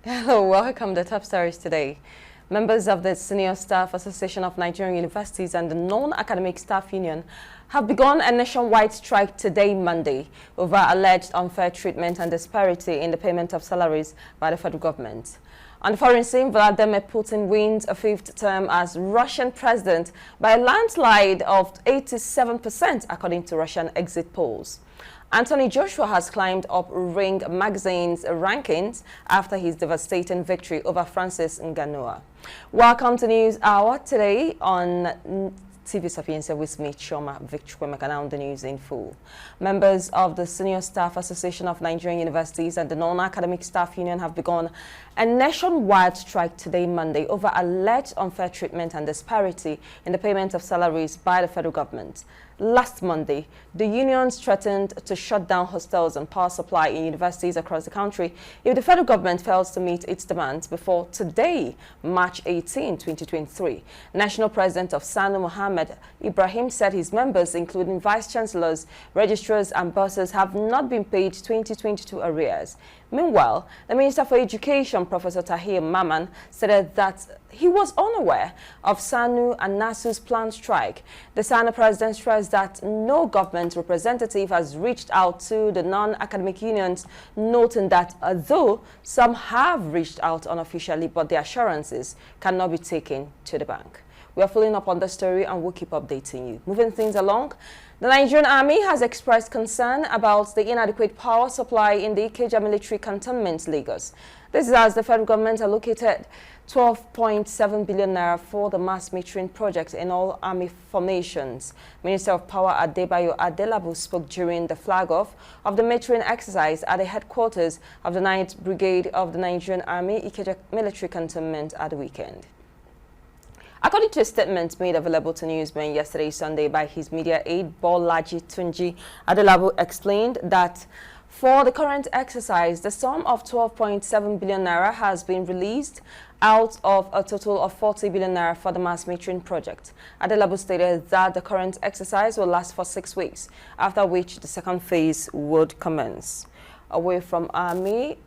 Hello, welcome to Top Stories today. Members of the Senior Staff Association of Nigerian Universities and the Non-Academic Staff Union have begun a nationwide strike today, Monday, over alleged unfair treatment and disparity in the payment of salaries by the federal government. On the foreign scene, Vladimir Putin wins a fifth term as Russian president by a landslide of 87%, according to Russian exit polls. Anthony Joshua has climbed up Ring magazine's rankings after his devastating victory over Francis Ngannou. Welcome to News Hour today on TV Sapienza with me, Choma Victor Now the news in full. Members of the Senior Staff Association of Nigerian Universities and the Non-Academic Staff Union have begun a nationwide strike today, Monday, over alleged unfair treatment and disparity in the payment of salaries by the federal government. Last Monday, the unions threatened to shut down hostels and power supply in universities across the country if the federal government fails to meet its demands before today, March 18, 2023. National President of SSANU, Mohammed Ibrahim, said his members, including vice-chancellors, registrars and bursars, have not been paid 2022 arrears. Meanwhile, the Minister for Education, Professor Tahir Maman, stated that he was unaware of SSANU and NASU's planned strike. The SSANU president stressed that no government representative has reached out to the non-academic unions, noting that although some have reached out unofficially, but the assurances cannot be taken to the bank. We are following up on the story and we'll keep updating you. Moving things along, the Nigerian Army has expressed concern about the inadequate power supply in the Ikeja military cantonment, Lagos. This is as the federal government allocated 12.7 billion naira for the mass metering project in all army formations. Minister of Power Adebayo Adelabu spoke during the flag-off of the metering exercise at the headquarters of the 9th Brigade of the Nigerian Army, Ikeja military cantonment, at the weekend. According to a statement made available to newsmen yesterday, Sunday, by his media aide, Bolaji Tunji, Adelabu explained that for the current exercise, the sum of 12.7 billion naira has been released out of a total of 40 billion naira for the mass metering project. Adelabu stated that the current exercise will last for 6 weeks, after which the second phase would commence. Away from Army,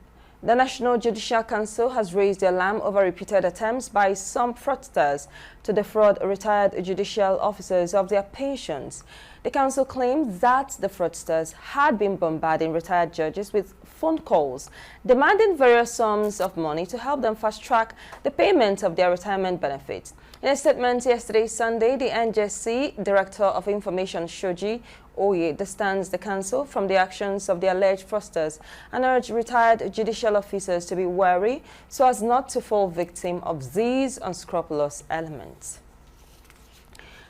the National Judicial Council has raised the alarm over repeated attempts by some fraudsters to defraud retired judicial officers of their pensions. The council claimed that the fraudsters had been bombarding retired judges with phone calls, demanding various sums of money to help them fast-track the payment of their retirement benefits. In a statement yesterday, Sunday, the NJC Director of Information, Shoji Oye, distanced the council from the actions of the alleged fraudsters and urged retired judicial officers to be wary so as not to fall victim of these unscrupulous elements.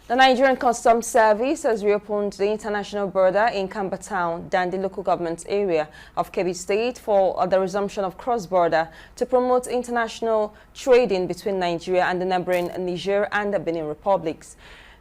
The Nigerian Customs Service has reopened the international border in Kamba Town, Dandi local government area of Kebbi State, for the resumption of cross-border to promote international trading between Nigeria and the neighboring Niger and the Benin Republics.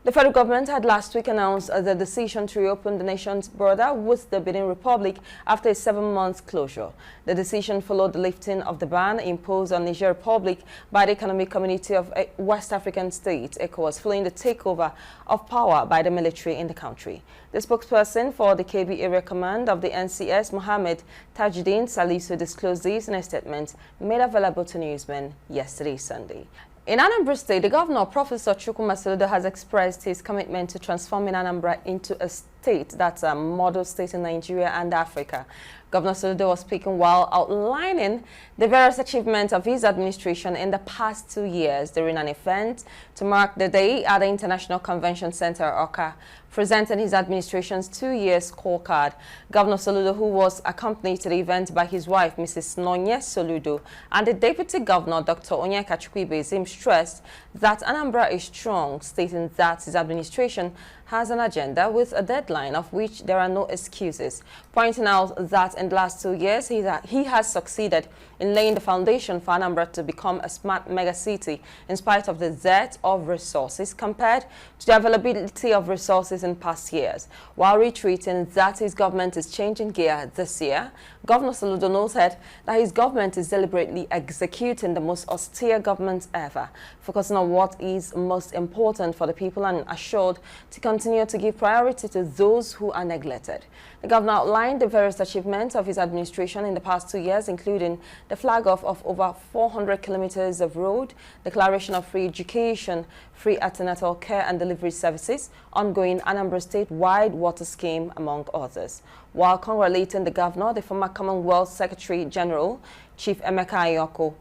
The federal government had last week announced the decision to reopen the nation's border with the Benin Republic after a 7-month closure. The decision followed the lifting of the ban imposed on Niger Republic by the Economic Community of West African States, ECOWAS, following the takeover of power by the military in the country. The spokesperson for the KB Area Command of the NCS, Mohammed Tajuddin Salisu, disclosed this in a statement made available to newsmen yesterday, Sunday. In Anambra State, the governor, Professor Chukwuma Soludo, has expressed his commitment to transforming Anambra into a state that's a model state in Nigeria and Africa. Governor Soludo was speaking while outlining the various achievements of his administration in the past 2 years during an event to mark the day at the International Convention Center, Oka, presenting his administration's 2-year scorecard. Governor Soludo, who was accompanied to the event by his wife, Mrs. Nonye Soludo, and the Deputy Governor, Dr. Onyeka Chukwuibezim, stressed that Anambra is strong, stating that his administration has an agenda with a deadline of which there are no excuses, pointing out that in the last 2 years he has succeeded in laying the foundation for Anambra to become a smart megacity in spite of the dearth of resources compared to the availability of resources in past years, while retreating that his government is changing gear this year Governor Soludo noted that his government is deliberately executing the most austere government ever, focusing on what is most important for the people and assured to continue to give priority to those who are neglected. The governor outlined the various achievements of his administration in the past 2 years, including the flag off of over 400 kilometers of road, declaration of free education, free antenatal care and delivery services, ongoing Anambra State-wide water scheme, among others. While congratulating the governor, the former Commonwealth Secretary General, Chief Emeka Ayoko,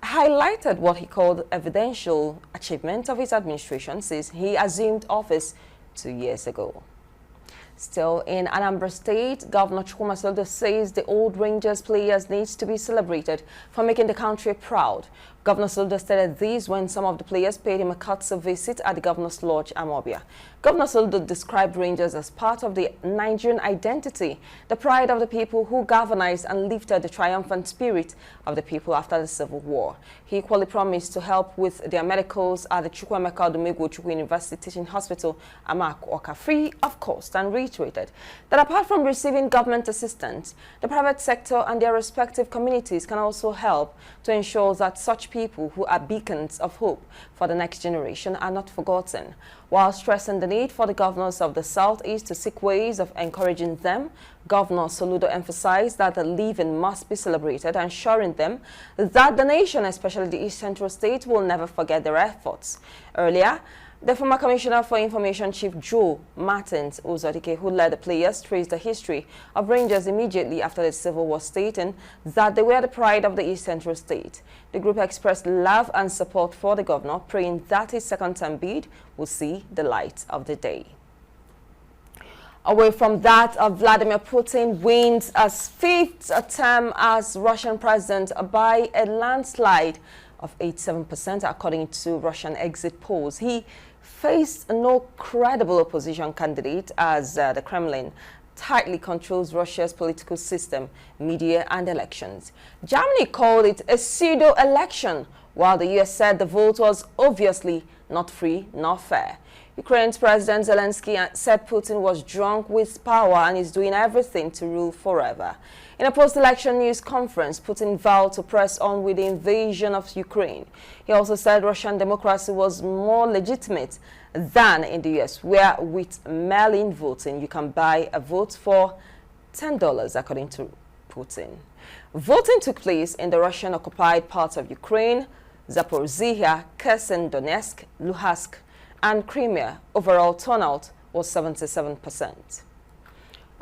highlighted what he called evidential achievement of his administration since he assumed office 2 years ago. Still in Anambra State, Governor Chukwuma Soludo says the old Rangers players needs to be celebrated for making the country proud. Governor Soludo stated this when some of the players paid him a courtesy visit at the Governor's Lodge, Amobia. Governor Soludo described Rangers as part of the Nigerian identity, the pride of the people who galvanized and lifted the triumphant spirit of the people after the Civil War. He equally promised to help with their medicals at the Chukwuemeka Odumegwu Chukwu University Teaching Hospital, Amakuoka, free of cost, and reiterated that apart from receiving government assistance, the private sector and their respective communities can also help to ensure that such people who are beacons of hope for the next generation are not forgotten. While stressing the need for the governors of the Southeast to seek ways of encouraging them, Governor Soludo emphasized that the living must be celebrated, ensuring them that the nation, especially the East Central State, will never forget their efforts. Earlier, the former Commissioner for Information, Chief Joe Martins Uzodike, who led the players, traced the history of Rangers immediately after the Civil War, stating that they were the pride of the East Central State. The group expressed love and support for the governor, praying that his second-term bid will see the light of the day. Away from that, Vladimir Putin wins a fifth term as Russian president by a landslide of 87%, according to Russian exit polls. He faced no credible opposition candidate as the Kremlin tightly controls Russia's political system, media and elections. Germany called it a pseudo-election, while the US said the vote was obviously not free nor fair. Ukraine's President Zelensky said Putin was drunk with power and is doing everything to rule forever. In a post-election news conference, Putin vowed to press on with the invasion of Ukraine. He also said Russian democracy was more legitimate than in the US, where with mail-in voting you can buy a vote for $10, according to Putin. Voting took place in the Russian-occupied parts of Ukraine, Zaporizhia, Kherson, Donetsk, Luhansk, and Crimea. Overall turnout was 77%.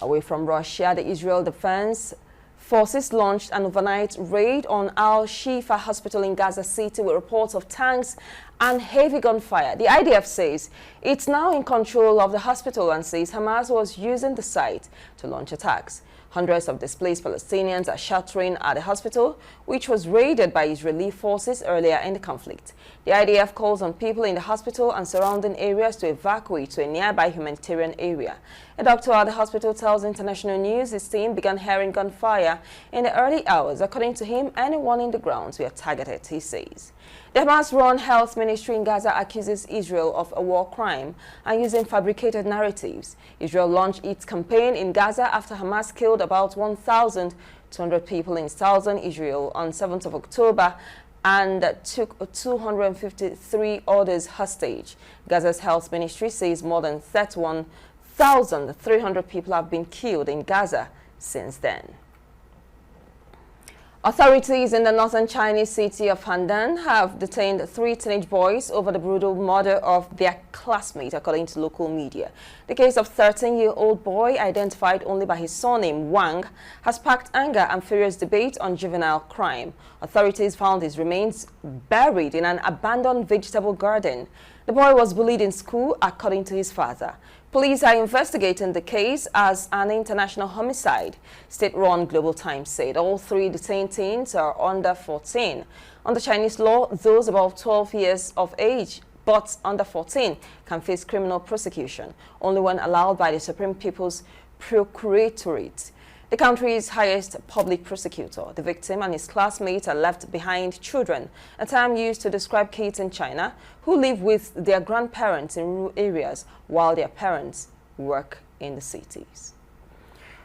Away from Russia, the Israel Defense Forces launched an overnight raid on Al-Shifa Hospital in Gaza City with reports of tanks and heavy gunfire. The IDF says it's now in control of the hospital and says Hamas was using the site to launch attacks. Hundreds of displaced Palestinians are sheltering at the hospital, which was raided by Israeli forces earlier in the conflict. The IDF calls on people in the hospital and surrounding areas to evacuate to a nearby humanitarian area. A doctor at the hospital tells International News his team began hearing gunfire in the early hours. According to him, anyone in the grounds were targeted, he says. The Hamas-run health ministry in Gaza accuses Israel of a war crime and using fabricated narratives. Israel launched its campaign in Gaza after Hamas killed about 1,200 people in southern Israel on 7th of October and took 253 others hostage. Gaza's health ministry says more than 31,300 people have been killed in Gaza since then. Authorities in the northern Chinese city of Handan have detained 3 teenage boys over the brutal murder of their classmate, according to local media. The case of 13-year-old boy, identified only by his surname Wang, has sparked anger and furious debate on juvenile crime. Authorities found his remains buried in an abandoned vegetable garden. The boy was bullied in school, according to his father. Police are investigating the case as an international homicide. State-run Global Times said all 3 detained teens are under 14. Under Chinese law, those above 12 years of age but under 14 can face criminal prosecution only when allowed by the Supreme People's Procuratorate, the country's highest public prosecutor. The victim and his classmates are left behind children, a term used to describe kids in China who live with their grandparents in rural areas while their parents work in the cities.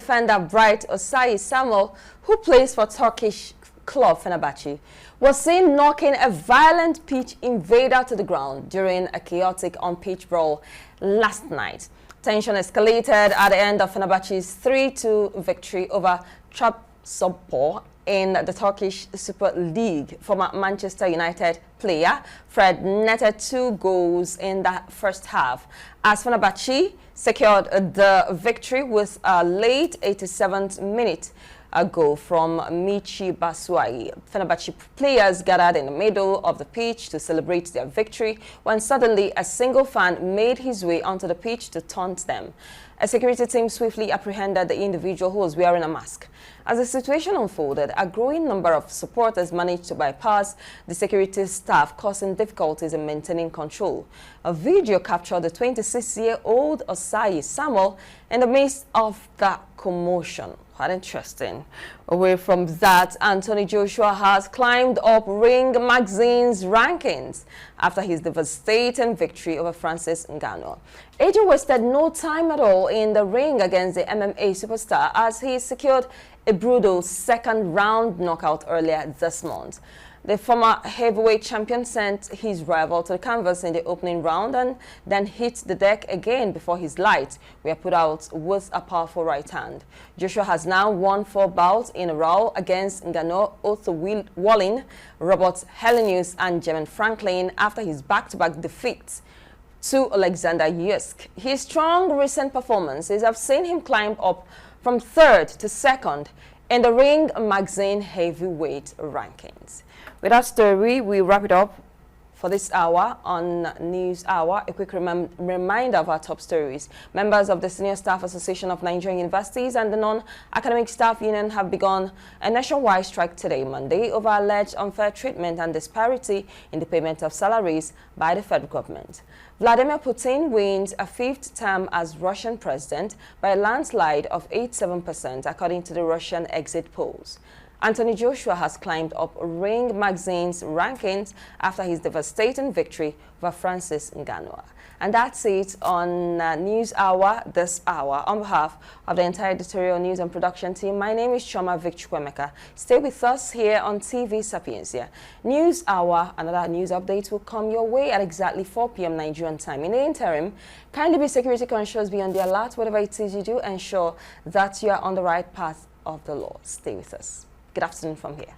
Defender Bright Osayi Samuel, who plays for Turkish club Fenerbahce, was seen knocking a violent pitch invader to the ground during a chaotic on-pitch brawl last night. Tension escalated at the end of Fenerbahce's 3-2 victory over Trabzonspor in the Turkish Super League. Former Manchester United player Fred netted 2 goals in the first half as Fenerbahce secured the victory with a late 87th minute goal from Michi Batshuayi. Fenerbahce players gathered in the middle of the pitch to celebrate their victory when suddenly a single fan made his way onto the pitch to taunt them. A security team swiftly apprehended the individual who was wearing a mask. As the situation unfolded, a growing number of supporters managed to bypass the security staff, causing difficulties in maintaining control. A video captured the 26-year-old Osayi Samuel in the midst of the commotion. Quite interesting. Away from that, Anthony Joshua has climbed up Ring Magazine's rankings after his devastating victory over Francis Ngannou. AJ wasted no time at all in the ring against the MMA superstar as he secured a brutal second-round knockout earlier this month. The former heavyweight champion sent his rival to the canvas in the opening round and then hit the deck again before his lights were put out with a powerful right hand. Joshua has now won 4 bouts in a row against Ngannou, Otto Wallin, Robert Helenius and Jermaine Franklin after his back-to-back defeats to Alexander Usyk. His strong recent performances have seen him climb up from 3rd to 2nd in the Ring Magazine heavyweight rankings. With that story, we wrap it up for this hour on News Hour. A quick reminder of our top stories. Members of the Senior Staff Association of Nigerian Universities and the Non-Academic Staff Union have begun a nationwide strike today, Monday, over alleged unfair treatment and disparity in the payment of salaries by the federal government. Vladimir Putin wins a 5th term as Russian president by a landslide of 87%, according to the Russian exit polls. Anthony Joshua has climbed up Ring Magazine's rankings after his devastating victory over Francis Ngannou. And that's it on News Hour this hour. On behalf of the entire editorial news and production team, my name is Choma Vicchukwemeka. Stay with us here on TV Sapiensia. News Hour, another news update will come your way at exactly 4 p.m. Nigerian time. In the interim, kindly be security conscious, be on the alert. Whatever it is you do, ensure that you are on the right path of the law. Stay with us. Good afternoon from here.